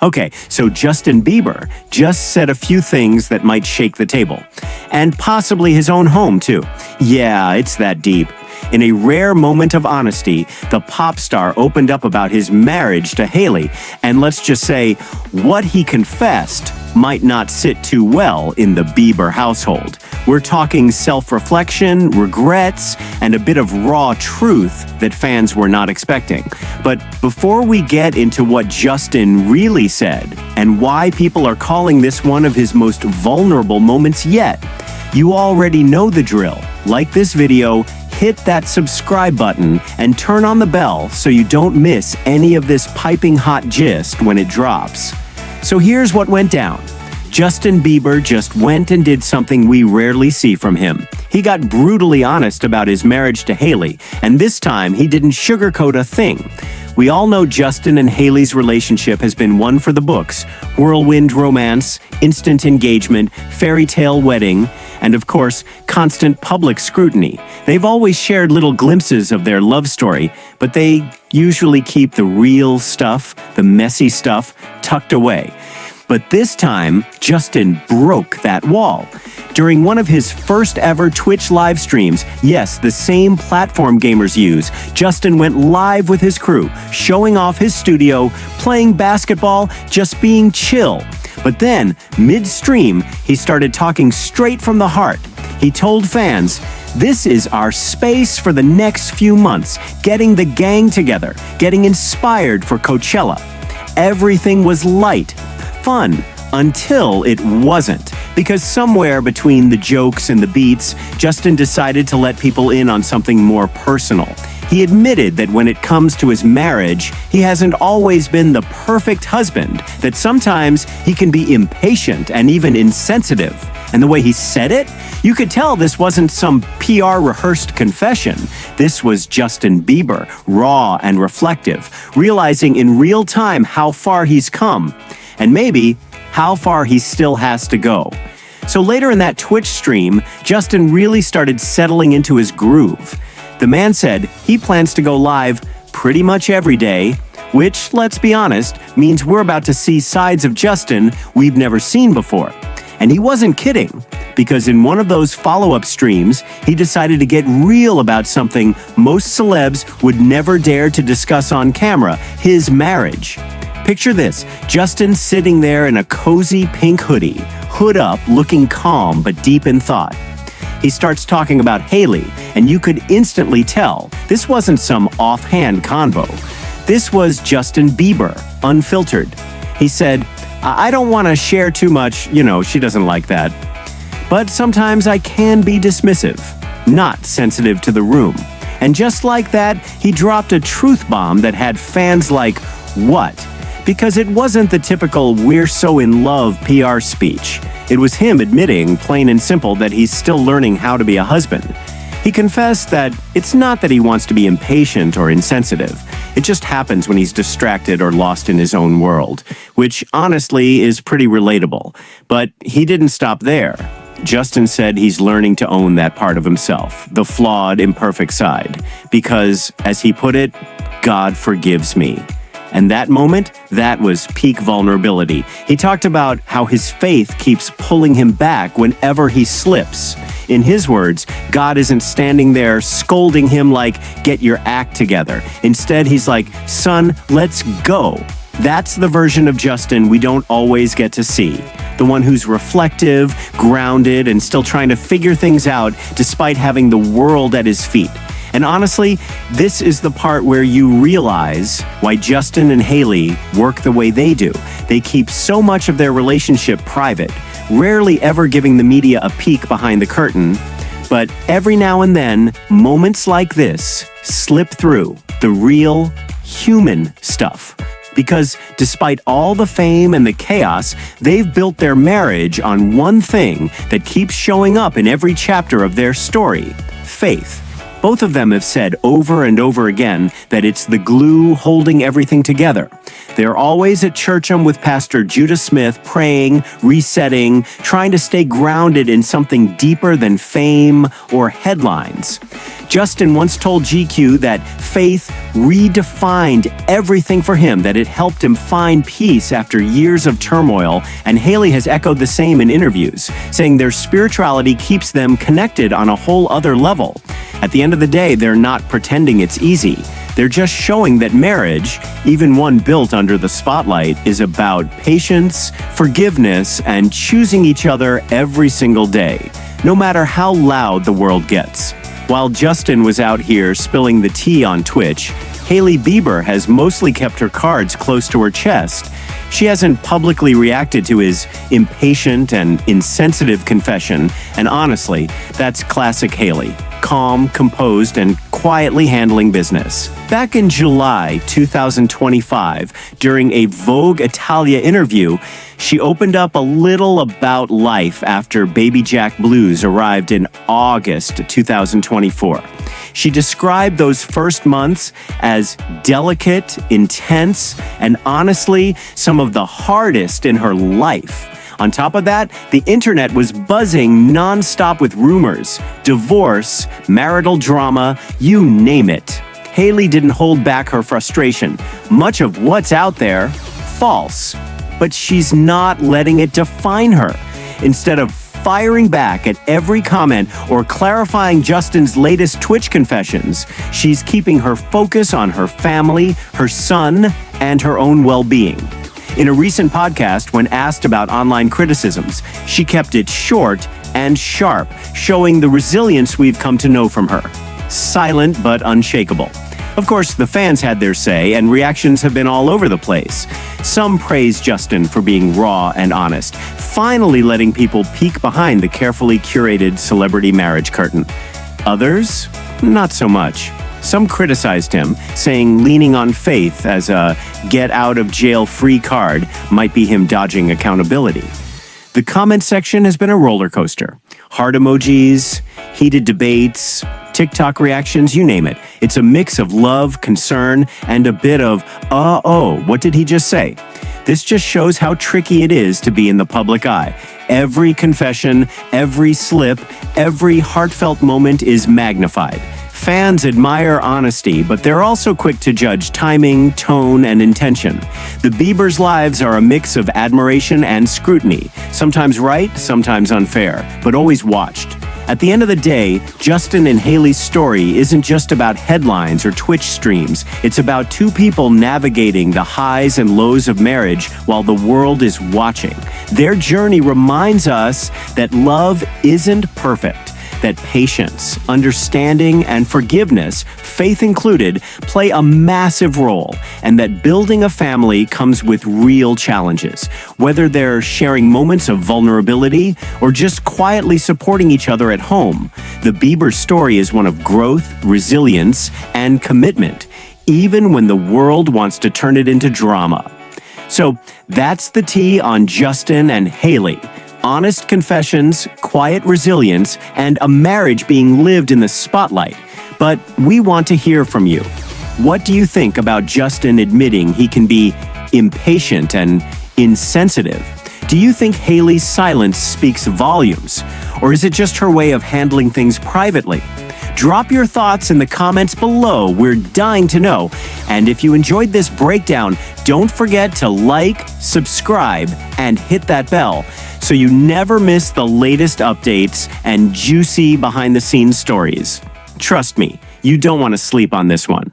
Okay, so Justin Bieber just said a few things that might shake the table. And possibly his own home, too. Yeah, it's that deep. In a rare moment of honesty, the pop star opened up about his marriage to Hailey, and let's just say, what he confessed might not sit too well in the Bieber household. We're talking self-reflection, regrets, and a bit of raw truth that fans were not expecting. But before we get into what Justin really said, and why people are calling this one of his most vulnerable moments yet, you already know the drill. Like this video, hit that subscribe button, and turn on the bell so you don't miss any of this piping hot gist when it drops. So here's what went down. Justin Bieber just went and did something we rarely see from him. He got brutally honest about his marriage to Hailey, and this time he didn't sugarcoat a thing. We all know Justin and Hailey's relationship has been one for the books: whirlwind romance, instant engagement, fairy tale wedding, and of course, constant public scrutiny. They've always shared little glimpses of their love story, but they usually keep the real stuff, the messy stuff, tucked away. But this time, Justin broke that wall. During one of his first ever Twitch live streams, yes, the same platform gamers use, Justin went live with his crew, showing off his studio, playing basketball, just being chill. But then, mid-stream, he started talking straight from the heart. He told fans, "This is our space for the next few months, getting the gang together, getting inspired for Coachella." Everything was light, fun, until it wasn't. Because somewhere between the jokes and the beats, Justin decided to let people in on something more personal. He admitted that when it comes to his marriage, he hasn't always been the perfect husband, that sometimes he can be impatient and even insensitive. And the way he said it, you could tell this wasn't some PR rehearsed confession. This was Justin Bieber, raw and reflective, realizing in real time how far he's come, and maybe how far he still has to go. So later in that Twitch stream, Justin really started settling into his groove. The man said he plans to go live pretty much every day, which, let's be honest, means we're about to see sides of Justin we've never seen before. And he wasn't kidding, because in one of those follow-up streams, he decided to get real about something most celebs would never dare to discuss on camera: his marriage. Picture this: Justin sitting there in a cozy pink hoodie, hood up, looking calm but deep in thought. He starts talking about Hailey, and you could instantly tell this wasn't some offhand convo. This was Justin Bieber, unfiltered. He said, "I don't want to share too much, she doesn't like that. But sometimes I can be dismissive, not sensitive to the room." And just like that, he dropped a truth bomb that had fans like, "What?" Because it wasn't the typical "we're so in love" PR speech. It was him admitting, plain and simple, that he's still learning how to be a husband. He confessed that it's not that he wants to be impatient or insensitive. It just happens when he's distracted or lost in his own world, which honestly is pretty relatable. But he didn't stop there. Justin said he's learning to own that part of himself, the flawed, imperfect side, because, as he put it, God forgives me. And that moment, that was peak vulnerability. He talked about how his faith keeps pulling him back whenever he slips. In his words, God isn't standing there scolding him like, "Get your act together." Instead, he's like, "Son, let's go." That's the version of Justin we don't always get to see. The one who's reflective, grounded, and still trying to figure things out despite having the world at his feet. And honestly, this is the part where you realize why Justin and Hailey work the way they do. They keep so much of their relationship private, rarely ever giving the media a peek behind the curtain. But every now and then, moments like this slip through, the real, human stuff. Because despite all the fame and the chaos, they've built their marriage on one thing that keeps showing up in every chapter of their story: faith. Both of them have said over and over again that it's the glue holding everything together. They're always at Church'em with Pastor Judah Smith, praying, resetting, trying to stay grounded in something deeper than fame or headlines. Justin once told GQ that faith redefined everything for him, that it helped him find peace after years of turmoil, and Hailey has echoed the same in interviews, saying their spirituality keeps them connected on a whole other level. At the end of the day, they're not pretending it's easy. They're just showing that marriage, even one built under the spotlight, is about patience, forgiveness, and choosing each other every single day, no matter how loud the world gets. While Justin was out here spilling the tea on Twitch, Hailey Bieber has mostly kept her cards close to her chest. She hasn't publicly reacted to his impatient and insensitive confession, and honestly, that's classic Hailey. Calm, composed, and quietly handling business. Back in July 2025, during a Vogue Italia interview, she opened up a little about life after Baby Jack Blues arrived in August 2024. She described those first months as delicate, intense, and honestly, some of the hardest in her life. On top of that, the internet was buzzing nonstop with rumors, divorce, marital drama, you name it. Hailey didn't hold back her frustration. Much of what's out there, false. But she's not letting it define her. Instead of firing back at every comment or clarifying Justin's latest Twitch confessions, she's keeping her focus on her family, her son, and her own well-being. In a recent podcast, when asked about online criticisms, she kept it short and sharp, showing the resilience we've come to know from her. Silent but unshakable. Of course, the fans had their say, and reactions have been all over the place. Some praise Justin for being raw and honest, finally letting people peek behind the carefully curated celebrity marriage curtain. Others, not so much. Some criticized him, saying leaning on faith as a get-out-of-jail-free card might be him dodging accountability. The comment section has been a roller coaster. Heart emojis, heated debates, TikTok reactions, you name it. It's a mix of love, concern, and a bit of, what did he just say? This just shows how tricky it is to be in the public eye. Every confession, every slip, every heartfelt moment is magnified. Fans admire honesty, but they're also quick to judge timing, tone, and intention. The Biebers' lives are a mix of admiration and scrutiny, sometimes right, sometimes unfair, but always watched. At the end of the day, Justin and Hailey's story isn't just about headlines or Twitch streams. It's about two people navigating the highs and lows of marriage while the world is watching. Their journey reminds us that love isn't perfect, that patience, understanding, and forgiveness, faith included, play a massive role, and that building a family comes with real challenges, whether they're sharing moments of vulnerability or just quietly supporting each other at home. The Bieber story is one of growth, resilience, and commitment, even when the world wants to turn it into drama. So that's the tea on Justin and Hailey. Honest confessions, quiet resilience, and a marriage being lived in the spotlight. But we want to hear from you. What do you think about Justin admitting he can be impatient and insensitive? Do you think Hailey's silence speaks volumes? Or is it just her way of handling things privately? Drop your thoughts in the comments below. We're dying to know. And if you enjoyed this breakdown, don't forget to like, subscribe, and hit that bell so you never miss the latest updates and juicy behind-the-scenes stories. Trust me, you don't want to sleep on this one.